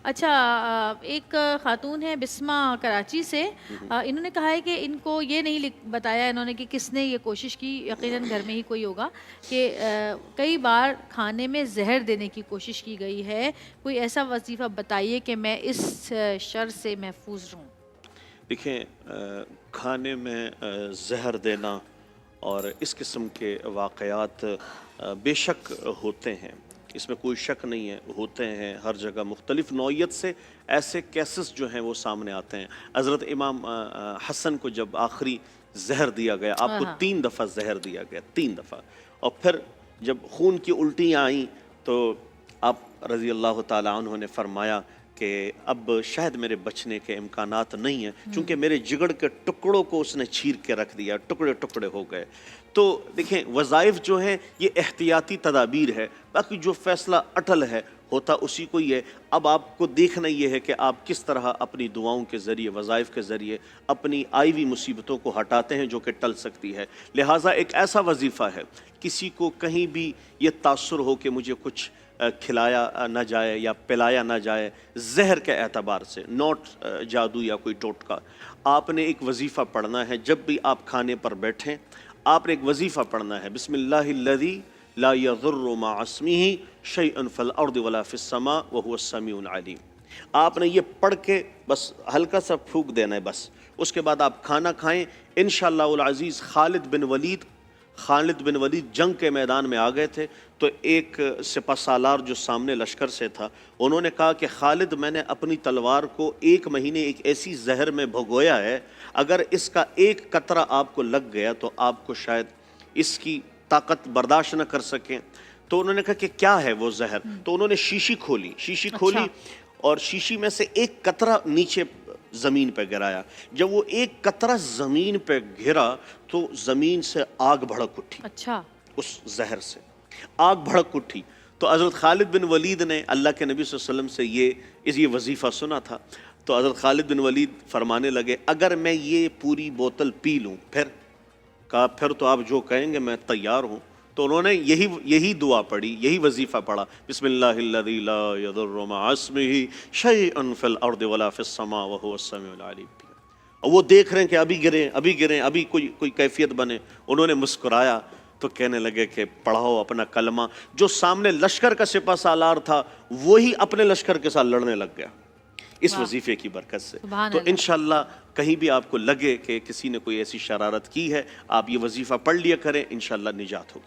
اچھا ایک خاتون ہے بسمہ کراچی سے، انہوں نے کہا ہے کہ ان کو یہ نہیں بتایا انہوں نے کہ کس نے یہ کوشش کی، یقیناً گھر میں ہی کوئی ہوگا، کہ کئی بار کھانے میں زہر دینے کی کوشش کی گئی ہے، کوئی ایسا وظیفہ بتائیے کہ میں اس شر سے محفوظ رہوں۔ دیکھیں، کھانے میں زہر دینا اور اس قسم کے واقعات بے شک ہوتے ہیں، اس میں کوئی شک نہیں ہے، ہوتے ہیں ہر جگہ مختلف نوعیت سے ایسے کیسز جو ہیں وہ سامنے آتے ہیں۔ حضرت امام حسن کو جب آخری زہر دیا گیا، آپ کو ہاں 3 دفعہ زہر دیا گیا، 3 دفعہ، اور پھر جب خون کی الٹیاں آئیں تو آپ رضی اللہ تعالیٰ عنہ نے فرمایا کہ اب شاید میرے بچنے کے امکانات نہیں ہیں، چونکہ میرے جگر کے ٹکڑوں کو اس نے چیر کے رکھ دیا، ٹکڑے ٹکڑے ہو گئے۔ تو دیکھیں، وظائف جو ہیں یہ احتیاطی تدابیر ہے، باقی جو فیصلہ اٹل ہے ہوتا اسی کو ہی ہے۔ اب آپ کو دیکھنا یہ ہے کہ آپ کس طرح اپنی دعاؤں کے ذریعے، وظائف کے ذریعے اپنی آئی ہوئی مصیبتوں کو ہٹاتے ہیں جو کہ ٹل سکتی ہے۔ لہٰذا ایک ایسا وظیفہ ہے، کسی کو کہیں بھی یہ تاثر ہو کہ مجھے کچھ کھلایا نہ جائے یا پلایا نہ جائے زہر کے اعتبار سے، نوٹ جادو یا کوئی ٹوٹکا، آپ نے ایک وظیفہ پڑھنا ہے۔ جب بھی آپ کھانے پر بیٹھیں آپ نے ایک وظیفہ پڑھنا ہے، بسم اللہ الذی لا یضر مع اسمہ شیئا فی الارض ولا فی السماء وہو السمیع العلیم۔ آپ نے یہ پڑھ کے بس ہلکا سا پھونک دینا ہے، بس اس کے بعد آپ کھانا کھائیں۔ انشاءاللہ العزیز خالد بن ولید جنگ کے میدان میں آ گئے تھے، تو ایک سپہ سالار جو سامنے لشکر سے تھا، انہوں نے کہا کہ خالد، میں نے اپنی تلوار کو 1 مہینے ایک ایسی زہر میں بھگویا ہے، اگر اس کا ایک قطرہ آپ کو لگ گیا تو آپ کو شاید اس کی طاقت برداشت نہ کر سکیں۔ تو انہوں نے کہا کہ کیا ہے وہ زہر؟ تو انہوں نے شیشی کھولی اچھا اور شیشی میں سے ایک قطرہ نیچے زمین پہ گرایا۔ جب وہ ایک قطرہ زمین پہ گرا تو زمین سے آگ بھڑک اٹھی، اچھا اس زہر سے آگ بھڑک اٹھی۔ تو حضرت خالد بن ولید نے اللہ کے نبی صلی اللہ علیہ وسلم سے یہ وظیفہ سنا تھا، تو حضرت خالد بن ولید فرمانے لگے اگر میں یہ پوری بوتل پی لوں پھر تو آپ جو کہیں گے میں تیار ہوں۔ تو انہوں نے یہی دعا پڑھی، یہی وظیفہ پڑھا، بسم اللہ الذی لا یضر مع اسمہ شیئا فی الارض ولا فی السماء وہو السمیع العلیم۔ اور وہ دیکھ رہے ہیں کہ ابھی گریں، ابھی کوئی کیفیت بنے۔ انہوں نے مسکرایا تو کہنے لگے کہ پڑھاؤ اپنا کلمہ۔ جو سامنے لشکر کا سپہ سالار تھا وہی اپنے لشکر کے ساتھ لڑنے لگ گیا اس واہ، وظیفے کی برکت سے۔ سبحان تو اللہ۔ انشاءاللہ کہیں بھی آپ کو لگے کہ کسی نے کوئی ایسی شرارت کی ہے، آپ یہ وظیفہ پڑھ لیا کریں، انشاءاللہ نجات ہوگی۔